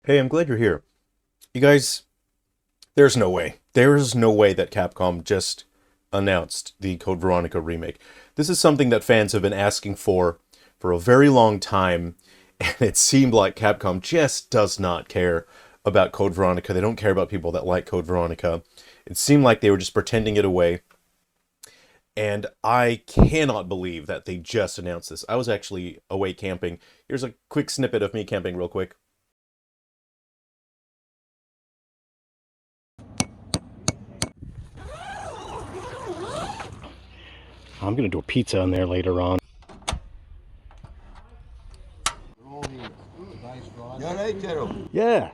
Hey, I'm glad you're here. You guys, there's no way. There is no way that Capcom just announced the Code Veronica remake. This is something that fans have been asking for a very long time, and it seemed like Capcom just does not care about Code Veronica. They don't care about people that like Code Veronica. It seemed like they were just pretending it away, and I cannot believe that they just announced this. I was actually away camping. Here's a quick snippet of me camping real quick. I'm gonna do a pizza in there later on. You all right, Jerrel? Yeah.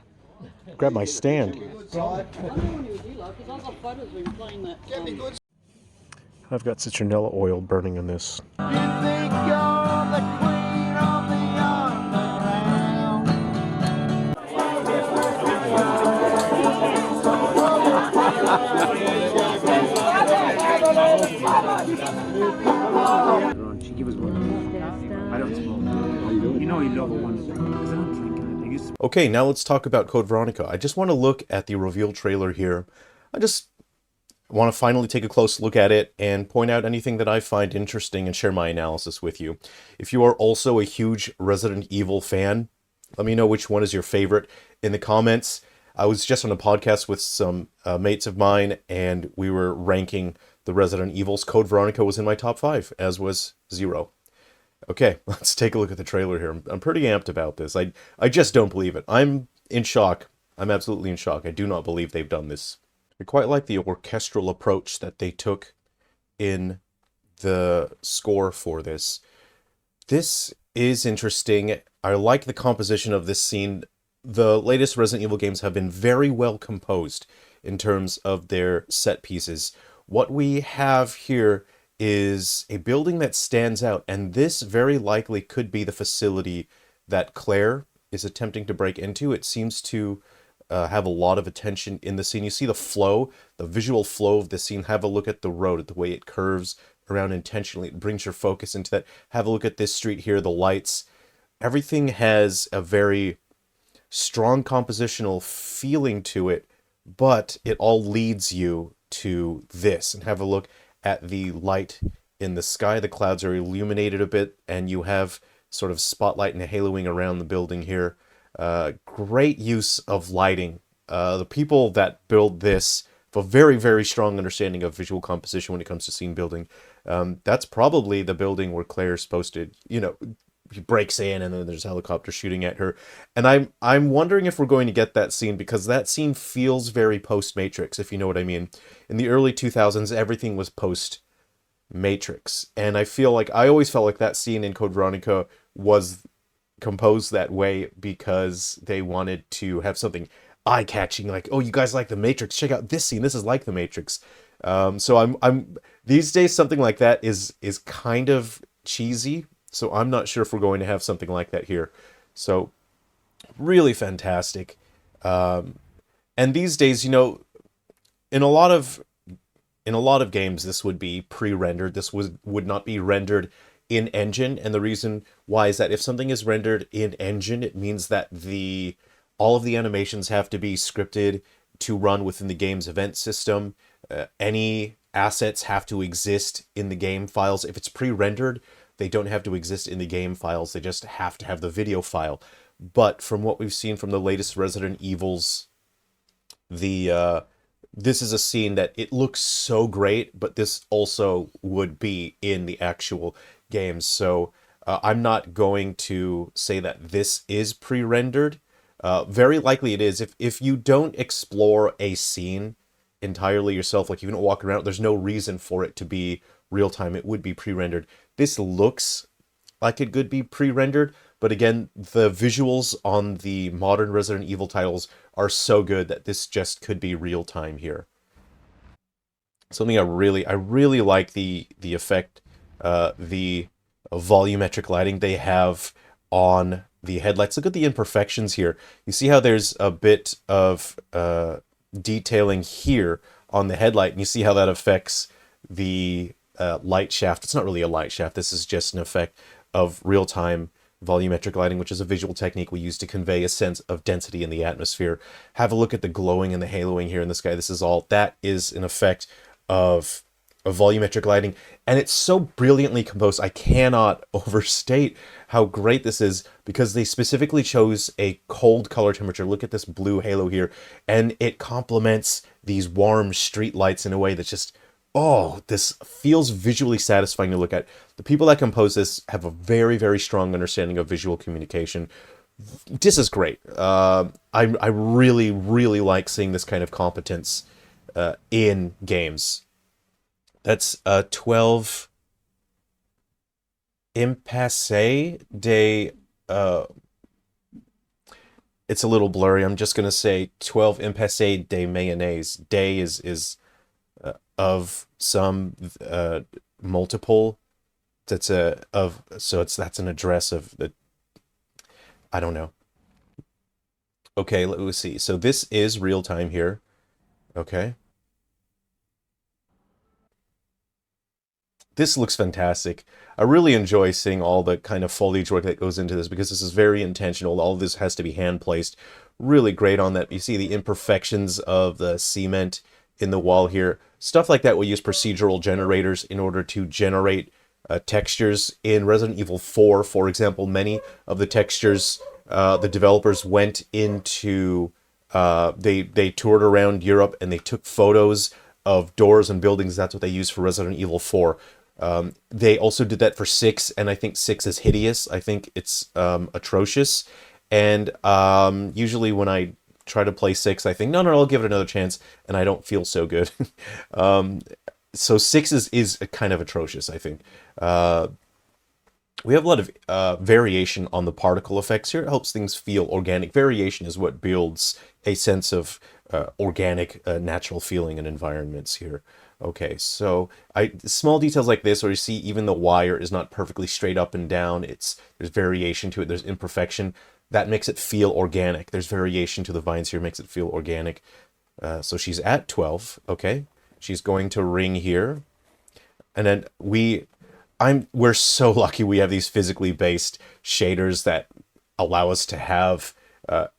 Grab my stand. I've got citronella oil burning in this. You think you're the queen of the underground? She give us one. I don't smoke. You know you love a one. Because I don't drink it. I used to. Okay, now let's talk about Code Veronica. I just want to look at the reveal trailer here. I just want to finally take a close look at it and point out anything that I find interesting and share my analysis with you. If you are also a huge Resident Evil fan, let me know which one is your favorite in the comments. I was just on a podcast with some mates of mine, and we were ranking the Resident Evils. Code Veronica was in my top 5, as was Zero. Okay, let's take a look at the trailer here. I'm pretty amped about this. I just don't believe it. I'm in shock. I'm absolutely in shock. I do not believe they've done this. I quite like the orchestral approach that they took in the score for this. This is interesting. I like the composition of this scene. The latest Resident Evil games have been very well composed in terms of their set pieces. What we have here is a building that stands out, and this very likely could be the facility that Claire is attempting to break into. It seems to have a lot of attention in the scene. You see the flow, the visual flow of the scene. Have a look at the road, the way it curves around intentionally. It brings your focus into that. Have a look at this street here, the lights. Everything has a very strong compositional feeling to it, but it all leads you to this. And have a look at the light in the sky. The clouds are illuminated a bit, and you have sort of spotlight and haloing around the building here. Great use of lighting. The people that build this have a very, very strong understanding of visual composition when it comes to scene building. That's probably the building where Claire's supposed to, he breaks in and then there's a helicopter shooting at her. And I'm wondering if we're going to get that scene, because that scene feels very post-Matrix, if you know what I mean. In the early 2000s, everything was post-Matrix. And I always felt like that scene in Code Veronica was composed that way because they wanted to have something eye-catching, like, oh, you guys like the Matrix, check out this scene, this is like the Matrix. So I'm these days something like that is kind of cheesy, so I'm not sure if we're going to have something like that here. So really fantastic. And these days, in a lot of games, this would be pre-rendered. This would not be rendered in engine, and the reason why is that if something is rendered in engine, it means that all of the animations have to be scripted to run within the game's event system. Any assets have to exist in the game files. If it's pre-rendered, they don't have to exist in the game files. They just have to have the video file. But from what we've seen from the latest Resident Evils, this is a scene that it looks so great, but this also would be in the actual games. So I'm not going to say that this is pre-rendered. Very likely it is. If you don't explore a scene entirely yourself, like you don't walk around, there's no reason for it to be real-time. It would be pre-rendered. This looks like it could be pre-rendered, but again, the visuals on the modern Resident Evil titles are so good that this just could be real-time here. Something I really like the effect, the volumetric lighting they have on the headlights. Look at the imperfections here. You see how there's a bit of detailing here on the headlight, and you see how that affects the light shaft. It's not really a light shaft. This is just an effect of real-time volumetric lighting, which is a visual technique we use to convey a sense of density in the atmosphere. Have a look at the glowing and the haloing here in the sky. That is an effect of volumetric lighting, and it's so brilliantly composed. I cannot overstate how great this is, because they specifically chose a cold color temperature. Look at this blue halo here, and it complements these warm street lights in a way that's just, oh, this feels visually satisfying to look at. The people that compose this have a very, very strong understanding of visual communication. This is great. I really, really like seeing this kind of competence in games. That's 12 Impasse de... it's a little blurry. I'm just going to say 12 Impasse de Mayonnaise. Day is of some multiple. That's that's an address of the... I don't know. Okay, let's see. So this is real time here. Okay. This looks fantastic. I really enjoy seeing all the kind of foliage work that goes into this, because this is very intentional. All of this has to be hand placed. Really great on that. You see the imperfections of the cement in the wall here. Stuff like that, we use procedural generators in order to generate textures. In Resident Evil 4, for example, many of the textures, the developers went into... they toured around Europe and they took photos of doors and buildings. That's what they used for Resident Evil 4. They also did that for 6, and I think 6 is hideous. I think it's atrocious. And usually when I try to play 6, I think, no, I'll give it another chance, and I don't feel so good. So 6 is kind of atrocious, I think. We have a lot of variation on the particle effects here. It helps things feel organic. Variation is what builds a sense of organic, natural feeling in environments here. Okay, so small details like this, where you see even the wire is not perfectly straight up and down. There's variation to it. There's imperfection. That makes it feel organic. There's variation to the vines here, makes it feel organic. So she's at 12. Okay, she's going to ring here, and then we're so lucky we have these physically based shaders that allow us to have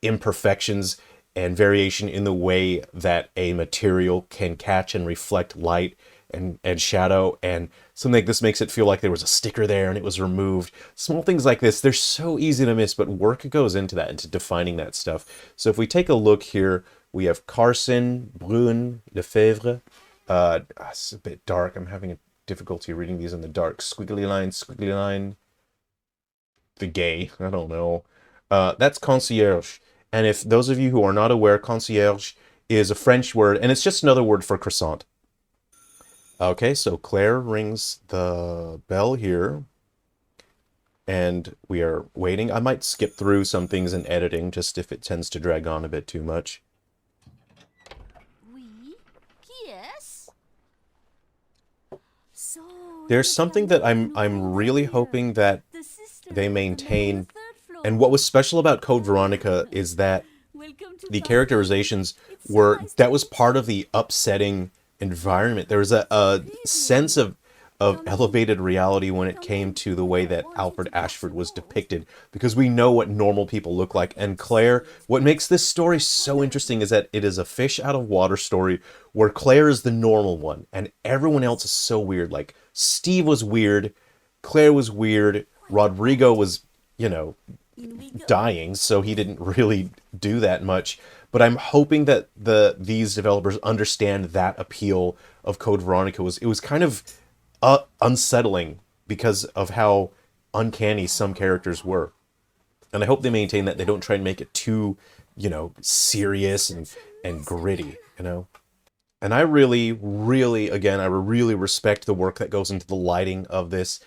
imperfections and variation in the way that a material can catch and reflect light and shadow. And something like this makes it feel like there was a sticker there and it was removed. Small things like this, they're so easy to miss, but work goes into that, into defining that stuff. So if we take a look here, we have Carson, Brun, Lefebvre. It's a bit dark. I'm having a difficulty reading these in the dark. Squiggly line. The gay, I don't know. That's concierge. And if those of you who are not aware, concierge is a French word, and it's just another word for croissant. Okay, so Claire rings the bell here, and we are waiting. I might skip through some things in editing, just if it tends to drag on a bit too much. Oui, yes. So There's something that I'm really hoping that they maintain. And what was special about Code Veronica is that the characterizations that was part of the upsetting environment. There was a sense of elevated reality when it came to the way that Alfred Ashford was depicted, because we know what normal people look like. And Claire, what makes this story so interesting is that it is a fish out of water story where Claire is the normal one and everyone else is so weird. Like Steve was weird, Claire was weird, Rodrigo was, dying, so he didn't really do that much. But I'm hoping that these developers understand that appeal of Code Veronica. It was kind of unsettling because of how uncanny some characters were. And I hope they maintain that. They don't try and make it too, serious and gritty, And I really, really, again, I really respect the work that goes into the lighting of this.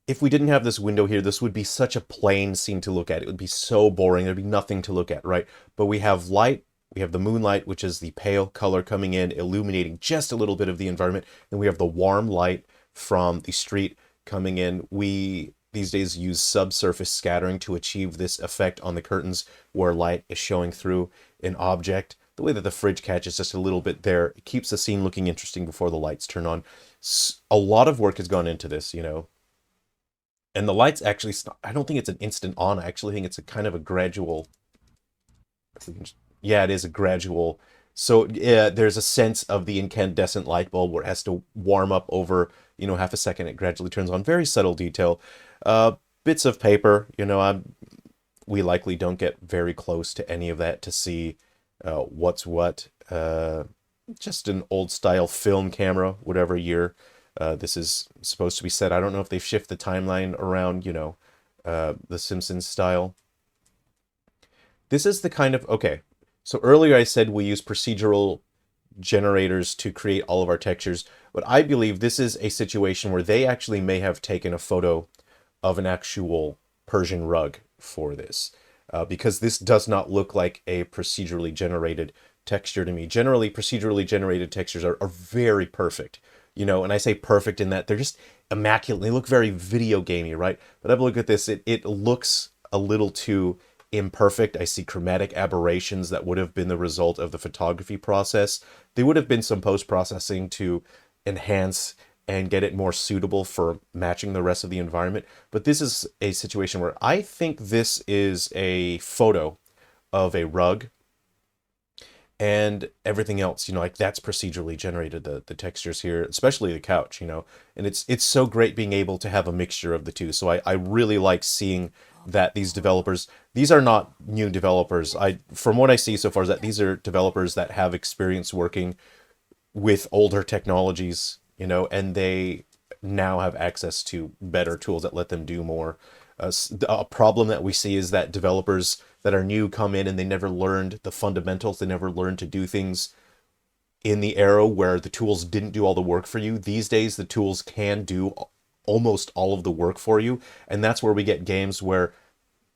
If we didn't have this window here, this would be such a plain scene to look at. It would be so boring. There'd be nothing to look at, right? But we have light. We have the moonlight, which is the pale color coming in, illuminating just a little bit of the environment. Then we have the warm light from the street coming in. We, these days, use subsurface scattering to achieve this effect on the curtains where light is showing through an object. The way that the fridge catches just a little bit there, it keeps the scene looking interesting before the lights turn on. A lot of work has gone into this, And the light's actually, I don't think it's an instant on. I actually think it's a kind of a gradual. Yeah, it is a gradual. So yeah, there's a sense of the incandescent light bulb where it has to warm up over, half a second. It gradually turns on. Very subtle detail. Bits of paper, we likely don't get very close to any of that to see what's what. Just an old style film camera, whatever year this is supposed to be set. I don't know if they've shifted the timeline around, the Simpsons style. This is the kind of, okay, so earlier I said we use procedural generators to create all of our textures, but I believe this is a situation where they actually may have taken a photo of an actual Persian rug for this, because this does not look like a procedurally generated texture to me. Generally, procedurally generated textures are very perfect, and I say perfect in that they're just immaculate. They look very video gamey, right? But I've looked at this, it looks a little too imperfect. I see chromatic aberrations that would have been the result of the photography process. There would have been some post-processing to enhance and get it more suitable for matching the rest of the environment. But this is a situation where I think this is a photo of a rug, and everything else, like that's procedurally generated, the textures here, especially the couch, and it's so great being able to have a mixture of the two. So I really like seeing that these developers, these are not new developers. From what I see so far is that these are developers that have experience working with older technologies, and they now have access to better tools that let them do more. A problem that we see is that developers that are new come in and they never learned the fundamentals. They never learned to do things in the era where the tools didn't do all the work for you. These days, the tools can do almost all of the work for you. And that's where we get games where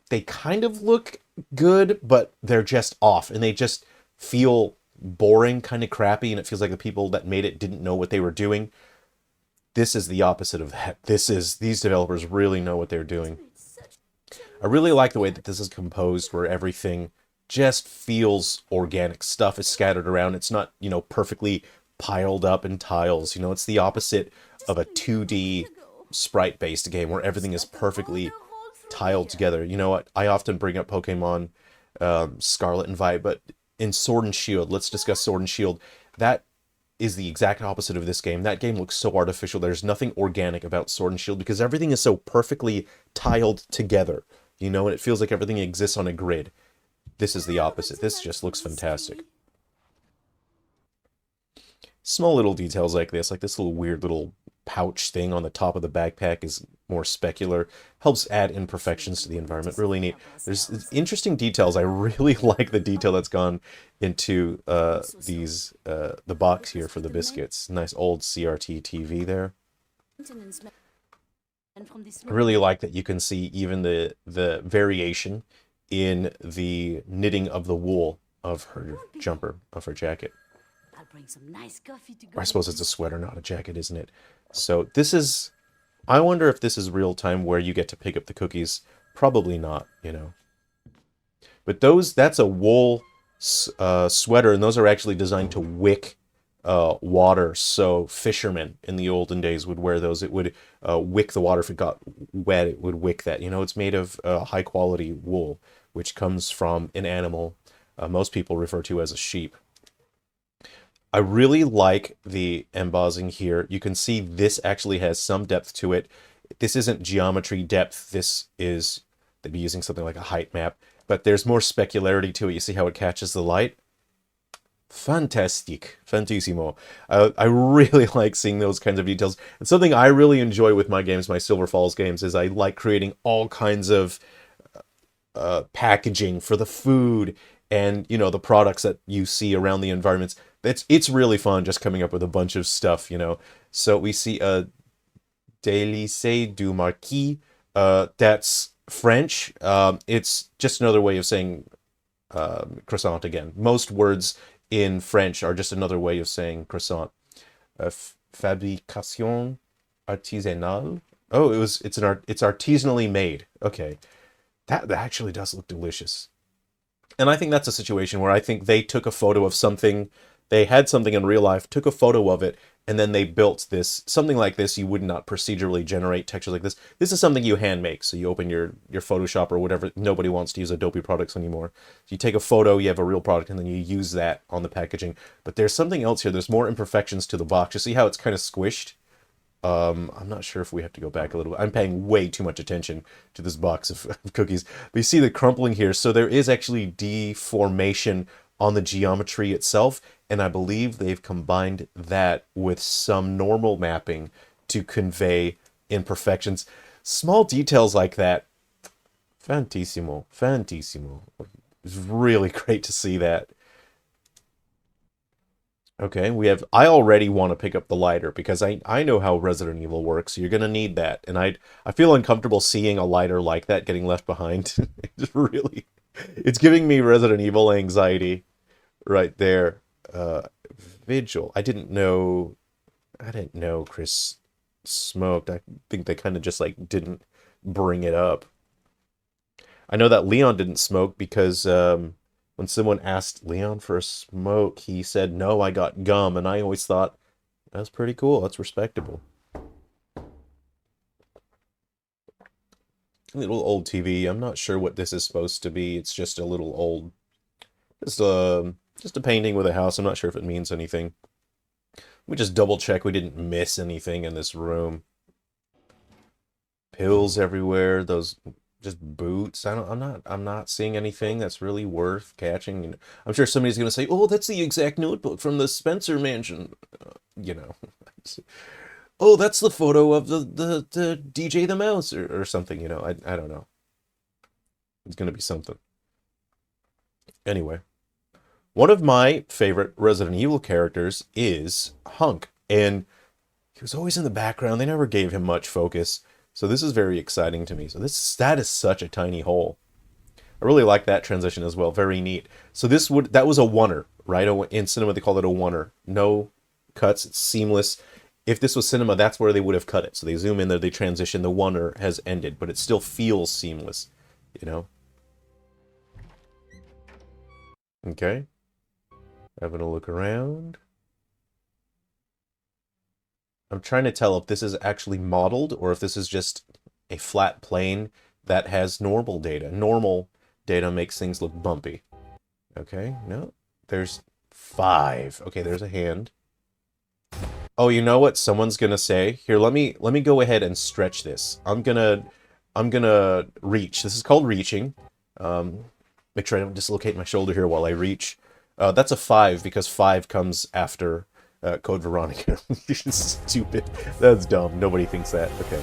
they kind of look good, but they're just off and they just feel boring, kind of crappy. And it feels like the people that made it didn't know what they were doing. This is the opposite of that. These developers really know what they're doing. I really like the way that this is composed, where everything just feels organic. Stuff is scattered around. It's not, perfectly piled up in tiles. It's the opposite of a 2D sprite-based game where everything is perfectly tiled together. I often bring up Pokemon Scarlet and Violet, but in Sword and Shield, let's discuss Sword and Shield. That is the exact opposite of this game. That game looks so artificial. There's nothing organic about Sword and Shield because everything is so perfectly tiled together, and it feels like everything exists on a grid. This is the opposite. This just looks fantastic. Small little details like this little weird little pouch thing on the top of the backpack is more specular, helps add imperfections to the environment. Really neat. There's interesting details. I really like the detail that's gone into the box here for the biscuits. Nice old CRT TV there. I really like that you can see even the variation in the knitting of the wool of her jumper, of her jacket. I'll bring some nice coffee to go. I suppose it's a sweater, not a jacket, isn't it? So this is, I wonder if this is real time where you get to pick up the cookies. Probably not, But that's a wool sweater, and those are actually designed to wick water. So fishermen in the olden days would wear those. It would wick the water if it got wet. It would wick that. It's made of high quality wool, which comes from an animal most people refer to as a sheep. I really like the embossing here. You can see this actually has some depth to it. This isn't geometry depth. This is, they'd be using something like a height map, but there's more specularity to it. You see how it catches the light? Fantastic. Fantissimo. I really like seeing those kinds of details. And something I really enjoy with my games, my Silver Falls games, is I like creating all kinds of packaging for the food and, the products that you see around the environments. It's really fun just coming up with a bunch of stuff, So we see a délice du marquis. That's French. It's just another way of saying croissant again. Most words in French are just another way of saying croissant. Fabrication artisanale. Oh, it's artisanally made. Okay, that actually does look delicious. And I think that's a situation where I think they took a photo of something. They had something in real life, took a photo of it, and then they built this, something like this. You would not procedurally generate textures like this. This is something you hand make. So you open your Photoshop or whatever. Nobody wants to use Adobe products anymore. So you take a photo, you have a real product, and then you use that on the packaging. But there's something else here. There's more imperfections to the box. You see how it's kind of squished? I'm not sure if we have to go back a little bit. I'm paying way too much attention to this box of cookies. But you see the crumpling here. So there is actually deformation on the geometry itself. And I believe they've combined that with some normal mapping to convey imperfections. Small details like that. Fantissimo. Fantissimo. It's really great to see that. Okay, I already want to pick up the lighter because I know how Resident Evil works. So you're going to need that. And I feel uncomfortable seeing a lighter like that getting left behind. It's giving me Resident Evil anxiety right there. Vigil. I didn't know Chris smoked. I think they kind of just like didn't bring it up. I know that Leon didn't smoke because when someone asked Leon for a smoke, he said, "No, I got gum." And I always thought, that's pretty cool. That's respectable. A little old TV. I'm not sure what this is supposed to be. It's just a little old, just a painting with a house. I'm not sure if it means anything. We just double check we didn't miss anything in this room. Pills everywhere. Those just boots. I'm not seeing anything that's really worth catching. I'm sure somebody's gonna say, "Oh, that's the exact notebook from the Spencer mansion." You know. Oh, that's the photo of the DJ the Mouse or something, you know. I don't know. It's gonna be something. Anyway. One of my favorite Resident Evil characters is Hunk, and he was always in the background. They never gave him much focus. So this is very exciting to me. So that is such a tiny hole. I really like that transition as well. Very neat. So that was a oneer, right? In cinema they call it a oneer. No cuts, it's seamless. If this was cinema, that's where they would have cut it. So they zoom in there, they transition, the oneer has ended, but it still feels seamless, you know? Okay. Having a look around. I'm trying to tell if this is actually modeled or if this is just a flat plane that has normal data. Normal data makes things look bumpy. Okay, no. There's 5. Okay, there's a hand. Oh, you know what someone's gonna say? Here, let me go ahead and stretch this. I'm gonna reach. This is called reaching. Make sure I don't dislocate my shoulder here while I reach. That's a 5 because 5 comes after Code Veronica. Stupid. That's dumb. Nobody thinks that. Okay.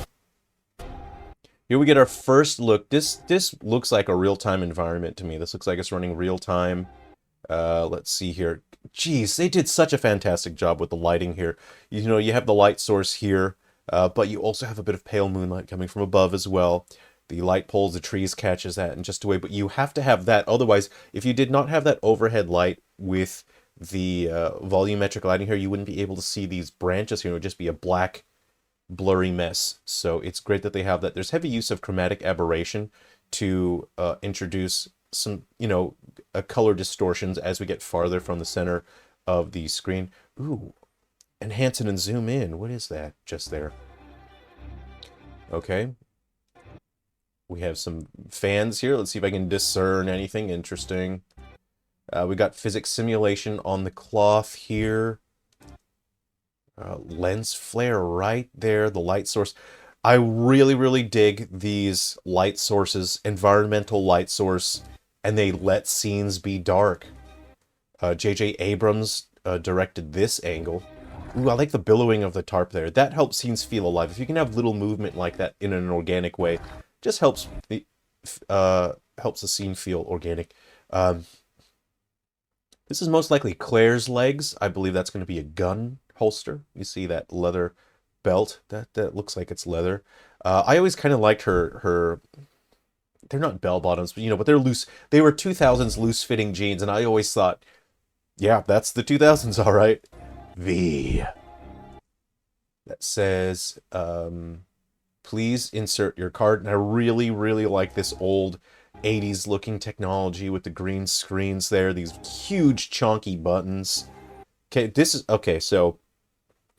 Here we get our first look. This looks like a real-time environment to me. This looks like it's running real-time. Let's see here. Jeez, they did such a fantastic job with the lighting here. You know, you have the light source here, but you also have a bit of pale moonlight coming from above as well. The light poles, the trees catches that in just a way, but you have to have that. Otherwise, if you did not have that overhead light with the volumetric lighting here, you wouldn't be able to see these branches here. It would just be a black, blurry mess. So it's great that they have that. There's heavy use of chromatic aberration to introduce some, you know, color distortions as we get farther from the center of the screen. Ooh, enhance it and zoom in. What is that just there? Okay. We have some fans here. Let's see if I can discern anything interesting. We got physics simulation on the cloth here. Lens flare right there. The light source. I really, really dig these light sources, environmental light source, and they let scenes be dark. J.J. Abrams directed this angle. Ooh, I like the billowing of the tarp there. That helps scenes feel alive. If you can have little movement like that in an organic way, just helps the scene feel organic. This is most likely Claire's legs. I believe that's going to be a gun holster. You see that leather belt? That looks like it's leather. I always kind of liked her. They're not bell bottoms, but you know, but they're loose. They were 2000s loose fitting jeans, and I always thought, yeah, that's the 2000s, all right. V. That says, please insert your card. And I really, really like this old 80s looking technology with the green screens there, these huge chunky buttons. Okay, so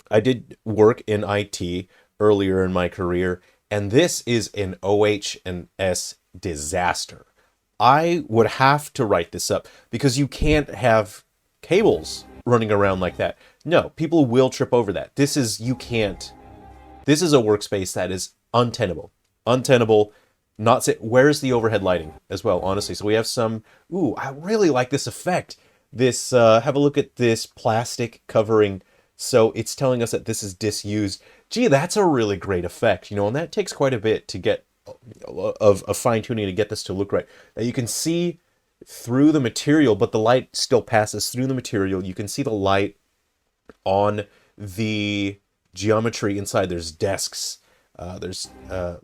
I did work in IT earlier in my career, and this is an OH&S disaster. I would have to write this up because you can't have cables running around like that. No, people will trip over that. You can't. This is a workspace that is untenable. Untenable. Where's the overhead lighting as well, honestly? So we have some, ooh, I really like this effect. Have a look at this plastic covering. So it's telling us that this is disused. Gee, that's a really great effect, and that takes quite a bit to get of fine tuning to get this to look right. Now you can see through the material, but the light still passes through the material. You can see the light on the geometry inside. There's desks. There's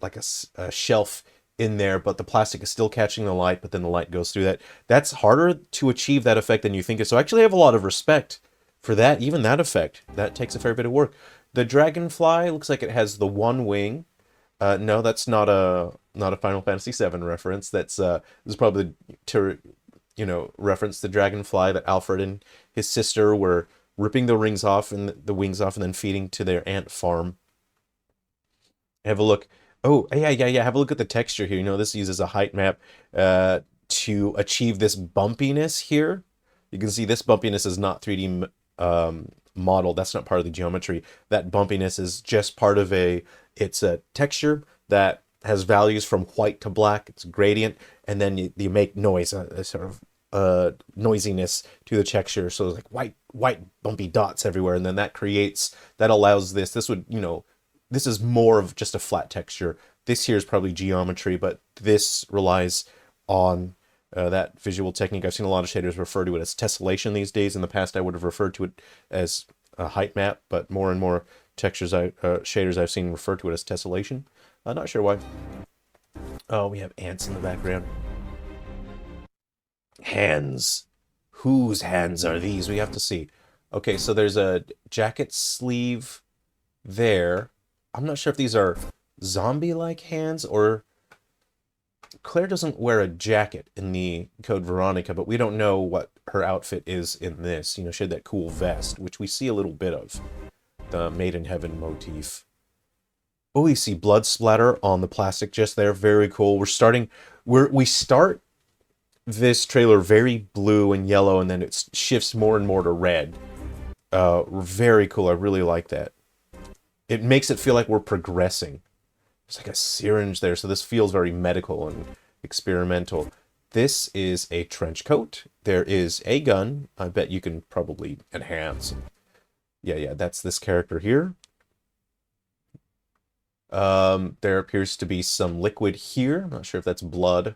like a shelf in there, but the plastic is still catching the light, but then the light goes through that. That's harder to achieve that effect than you think it. So actually I have a lot of respect for that, even that effect. That takes a fair bit of work. The dragonfly looks like it has the one wing. No, that's not a Final Fantasy VII reference. This is probably to reference the dragonfly that Alfred and his sister were ripping the wings off and then feeding to their ant farm. Have a look. Oh, yeah. Have a look at the texture here. This uses a height map to achieve this bumpiness here. You can see this bumpiness is not 3D model. That's not part of the geometry. That bumpiness is just part of it's a texture that has values from white to black. It's a gradient, and then you make noise, a sort of noisiness to the texture. So it's like white bumpy dots everywhere, and then that allows this. This is more of just a flat texture. This here is probably geometry, but this relies on that visual technique. I've seen a lot of shaders refer to it as tessellation these days. In the past, I would have referred to it as a height map, but more and more shaders I've seen refer to it as tessellation. I'm not sure why. Oh, we have ants in the background. Hands. Whose hands are these? We have to see. Okay, so there's a jacket sleeve there. I'm not sure if these are zombie-like hands or... Claire doesn't wear a jacket in the Code Veronica, but we don't know what her outfit is in this. She had that cool vest, which we see a little bit of. The Made in Heaven motif. Oh, you see blood splatter on the plastic just there. Very cool. We start this trailer very blue and yellow, and then it shifts more and more to red. Very cool. I really like that. It makes it feel like we're progressing. There's like a syringe there, so this feels very medical and experimental. This is a trench coat. There is a gun. I bet you can probably enhance. Yeah, that's this character here. There appears to be some liquid here. I'm not sure if that's blood.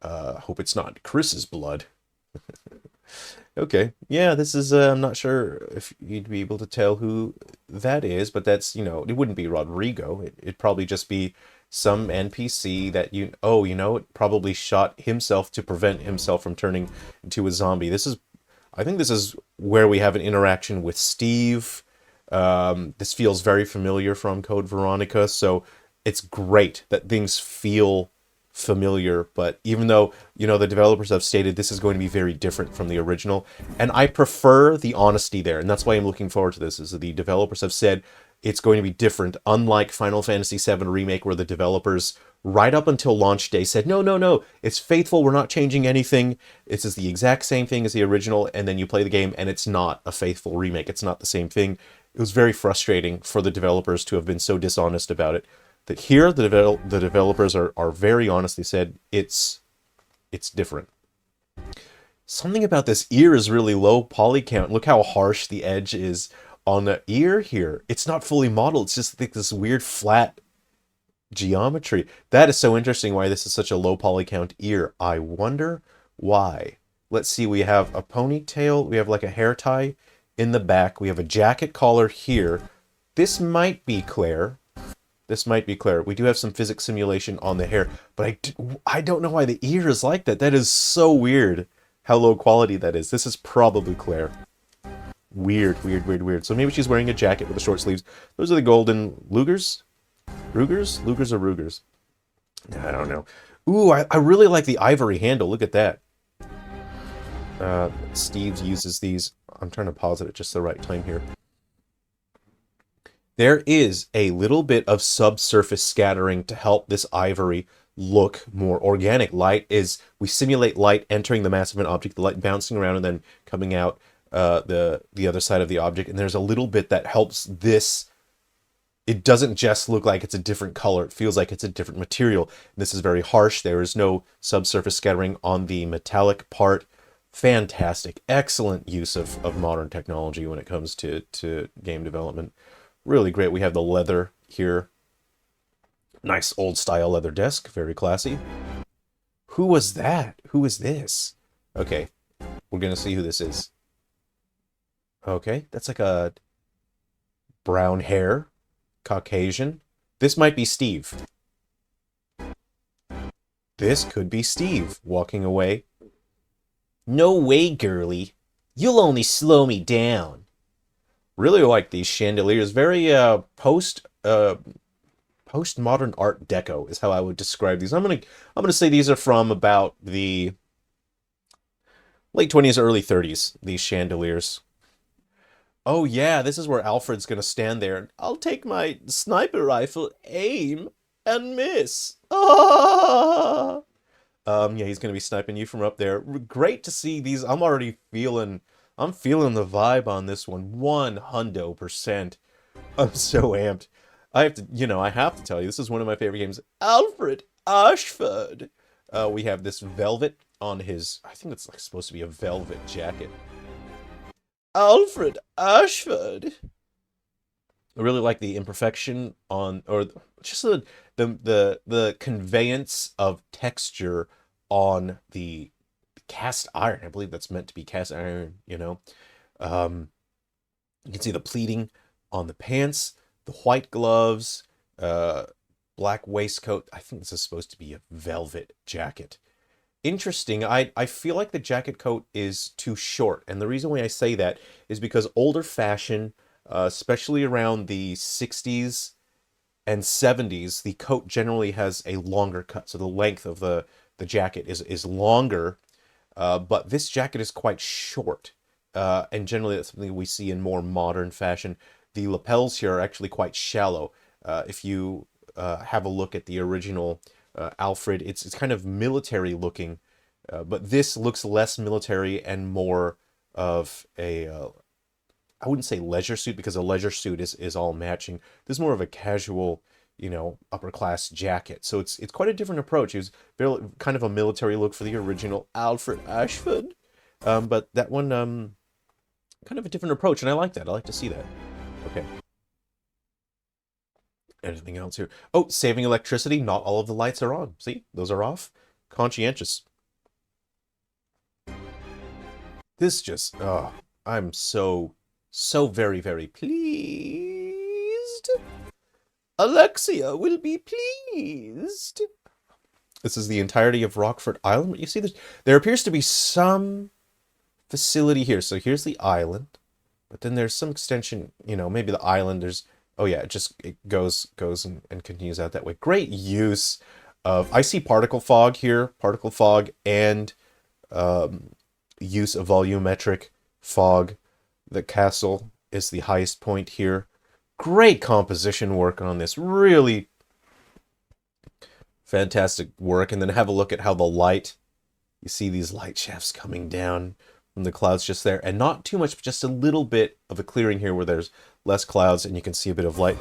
Hope it's not Chris's blood. Okay, yeah, this is, I'm not sure if you'd be able to tell who that is, but that's, it wouldn't be Rodrigo. It'd probably just be some NPC that it probably shot himself to prevent himself from turning into a zombie. I think this is where we have an interaction with Steve. This feels very familiar from Code Veronica, so it's great that things feel familiar, but even though the developers have stated this is going to be very different from the original, and I prefer the honesty there, and that's why I'm looking forward to this, is that the developers have said it's going to be different, unlike Final Fantasy VII Remake, where the developers right up until launch day said no, it's faithful, we're not changing anything, this is the exact same thing as the original, and then you play the game and it's not a faithful remake, it's not the same thing. It was very frustrating for the developers to have been so dishonest about it. That here, the developers are very honest. They said it's different. Something about this ear is really low poly count. Look how harsh the edge is on the ear here. It's not fully modeled. It's just like this weird flat geometry. That is so interesting why this is such a low poly count ear. I wonder why. Let's see. We have a ponytail. We have like a hair tie in the back. We have a jacket collar here. This might be Claire. We do have some physics simulation on the hair, but I don't know why the ear is like that. That is so weird how low quality that is. This is probably Claire. Weird. So maybe she's wearing a jacket with the short sleeves. Those are the golden Lugers? Lugers or Rugers? I don't know. Ooh, I really like the ivory handle. Look at that. Steve uses these. I'm trying to pause it at just the right time here. There is a little bit of subsurface scattering to help this ivory look more organic. We simulate light entering the mass of an object, the light bouncing around and then coming out the other side of the object. And there's a little bit that helps this. It doesn't just look like it's a different color. It feels like it's a different material. This is very harsh. There is no subsurface scattering on the metallic part. Fantastic. Excellent use of modern technology when it comes to game development. Really great. We have the leather here. Nice old style leather desk. Very classy. Who was that? Who is this? Okay. We're going to see who this is. Okay. That's like a brown hair. Caucasian. This might be Steve. This could be Steve walking away. No way, girly. You'll only slow me down. Really like these chandeliers. Very postmodern Art Deco is how I would describe these. I'm gonna say these are from about the late 20s, early 30s. These chandeliers. Oh yeah, this is where Alfred's gonna stand there. I'll take my sniper rifle, aim, and miss. Ah! Yeah, he's gonna be sniping you from up there. Great to see these. I'm feeling the vibe on this one. 100%. I'm so amped. I have to tell you, this is one of my favorite games. Alfred Ashford. We have this velvet on his. I think it's like supposed to be a velvet jacket. Alfred Ashford. I really like the imperfection on, or just the conveyance of texture on the cast iron. I believe that's meant to be cast iron, you know. You can see the pleating on the pants, the white gloves, black waistcoat. I think this is supposed to be a velvet jacket. Interesting. I feel like the jacket coat is too short. And the reason why I say that is because older fashion, especially around the 60s and 70s, the coat generally has a longer cut. So the length of the jacket is longer, but this jacket is quite short. And generally that's something we see in more modern fashion. The lapels here are actually quite shallow. If you have a look at the original Alfred, it's kind of military looking, but this looks less military and more of a I wouldn't say leisure suit, because a leisure suit is all matching. This is more of a casual, upper class jacket. So it's quite a different approach. It was very, kind of a military look for the original Alfred Ashford, but that one kind of a different approach, and I like that. I like to see that. Okay. Anything else here? Oh, saving electricity. Not all of the lights are on. See? Those are off. Conscientious. This just... Oh, I'm so very, very pleased. Alexia will be pleased. This is the entirety of Rockford Island. You see, there appears to be some facility here. So here's the island. But then there's some extension, maybe the island, there's... Oh yeah, it goes and continues out that way. Great use of... I see particle fog here. Particle fog and use of volumetric fog. The castle is the highest point here. Great composition work on this. Really fantastic work. And then have a look at how the light... You see these light shafts coming down from the clouds just there. And not too much, but just a little bit of a clearing here where there's less clouds and you can see a bit of light.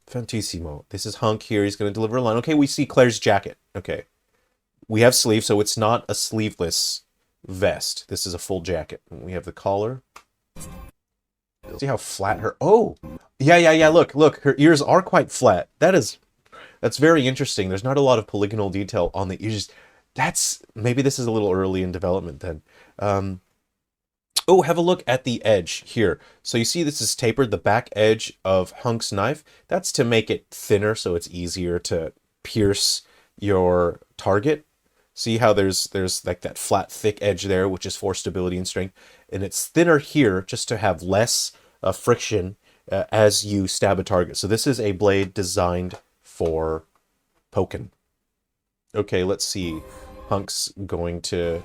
Fantissimo. This is Hunk here. He's going to deliver a line. Okay, we see Claire's jacket. Okay. We have sleeves, so it's not a sleeveless vest. This is a full jacket. And we have the collar. See how flat her... Oh! Yeah. Look. Her ears are quite flat. That's very interesting. There's not a lot of polygonal detail on the ears. Maybe this is a little early in development then. Oh, have a look at the edge here. So you see this is tapered, the back edge of Hunk's knife. That's to make it thinner so it's easier to pierce your target. See how there's like that flat, thick edge there, which is for stability and strength. And it's thinner here just to have less friction as you stab a target. So this is a blade designed for poking. Okay, let's see. Hunk's going to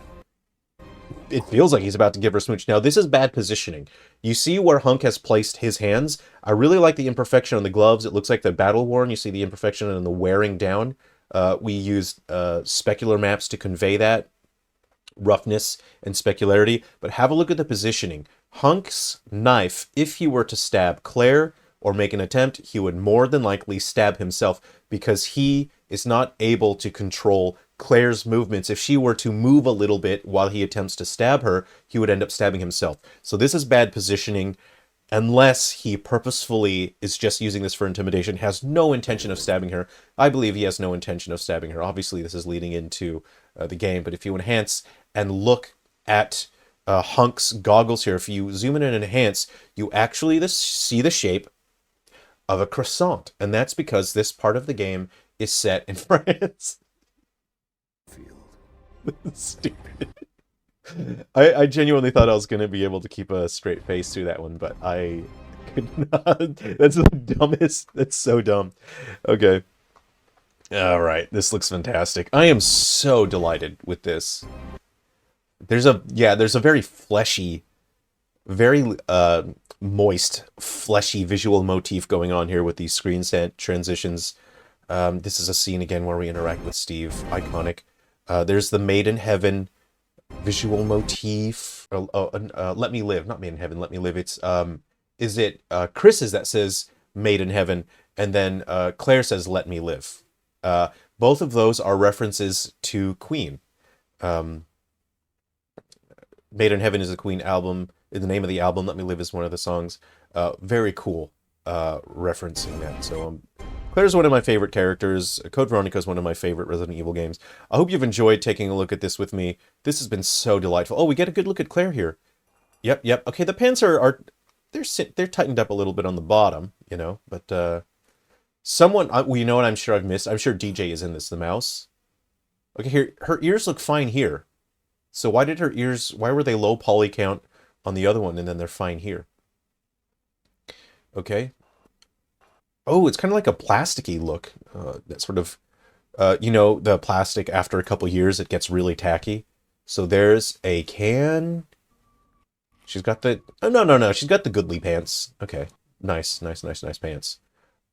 it feels like he's about to give her a smooch. Now, this is bad positioning. You see where Hunk has placed his hands? I really like the imperfection on the gloves. It looks like the battle worn. You see the imperfection on the wearing down. We used specular maps to convey that roughness and specularity. But have a look at the positioning. Hunk's knife, if he were to stab Claire or make an attempt, he would more than likely stab himself because he is not able to control Claire's movements. If she were to move a little bit while he attempts to stab her, he would end up stabbing himself. So this is bad positioning unless he purposefully is just using this for intimidation, has no intention of stabbing her. I believe he has no intention of stabbing her. Obviously, this is leading into the game, but if you enhance and look at Hunk's goggles here, if you zoom in and enhance, you actually see the shape of a croissant, and that's because this part of the game is set in France. Stupid. I genuinely thought I was going to be able to keep a straight face through that one, but I could not. That's the dumbest. That's so dumb. Okay. All right. This looks fantastic. I am so delighted with this. There's a very fleshy, very moist, fleshy visual motif going on here with these screen transitions. This is a scene again where we interact with Steve. Iconic. There's the Made in Heaven visual motif. Let Me Live, not Made in Heaven, Let Me Live. It's is it Chris's that says Made in Heaven, and then Claire says Let Me Live. Both of those are references to Queen. Made in Heaven is a Queen album. The name of the album, Let Me Live, is one of the songs. Very cool referencing that. So Claire's one of my favorite characters. Code Veronica is one of my favorite Resident Evil games. I hope you've enjoyed taking a look at this with me. This has been so delightful. Oh, we get a good look at Claire here. Yep. Okay, the pants they're tightened up a little bit on the bottom, you know, but someone, well, you know what I'm sure I've missed? I'm sure DJ is in this, the mouse. Okay, here, her ears look fine here. So why were they low poly count on the other one and then they're fine here? Okay. Oh, it's kind of like a plasticky look. That sort of, you know, the plastic after a couple years, it gets really tacky. So there's a can. She's got the, oh, no. She's got the goodly pants. Okay. Nice pants.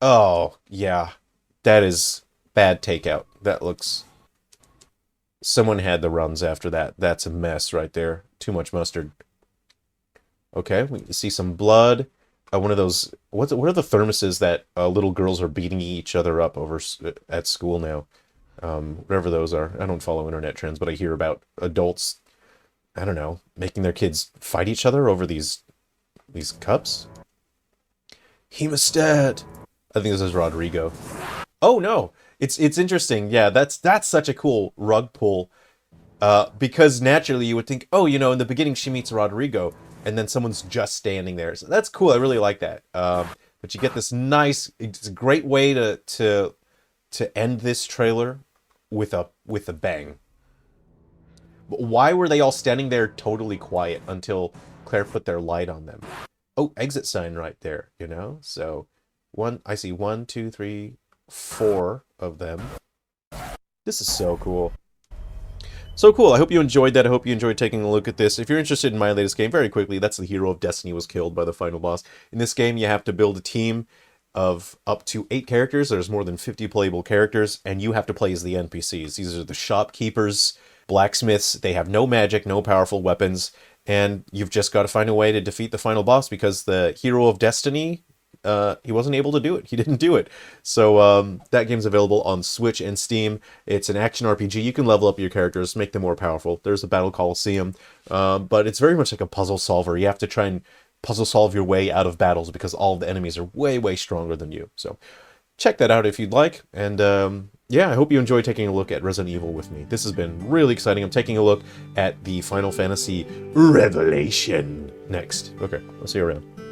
Oh, yeah. That is bad takeout. That looks, someone had the runs after that. That's a mess right there. Too much mustard. Okay, we can see some blood. One of those, what are the thermoses that little girls are beating each other up over at school now? Whatever those are. I don't follow internet trends, but I hear about adults, I don't know, making their kids fight each other over these cups. Hemostat. I think this is Rodrigo. Oh no, it's interesting. Yeah, that's such a cool rug pull. Because naturally you would think, oh, you know, in the beginning she meets Rodrigo, and then someone's just standing there. So that's cool. I really like that. But you get this nice. It's a great way to end this trailer with a bang. But why were they all standing there totally quiet until Claire put their light on them? Oh, exit sign right there. You know. So I see 1, 2, 3, 4 of them. This is so cool. So cool. I hope you enjoyed that. I hope you enjoyed taking a look at this. If you're interested in my latest game, very quickly, that's the hero of Destiny was killed by the final boss. In this game, you have to build a team of up to 8 characters. There's more than 50 playable characters, and you have to play as the NPCs. These are the shopkeepers, blacksmiths. They have no magic, no powerful weapons, and you've just got to find a way to defeat the final boss because the hero of Destiny, he wasn't able to do it. He didn't do it. So that game's available on Switch and Steam. It's an action RPG. You can level up your characters, make them more powerful. There's a Battle Coliseum, but it's very much like a puzzle solver. You have to try and puzzle solve your way out of battles because all of the enemies are way stronger than you. So check that out if you'd like. And yeah, I hope you enjoy taking a look at Resident Evil with me. This has been really exciting. I'm taking a look at the Final Fantasy Revelation next. Okay, I'll see you around.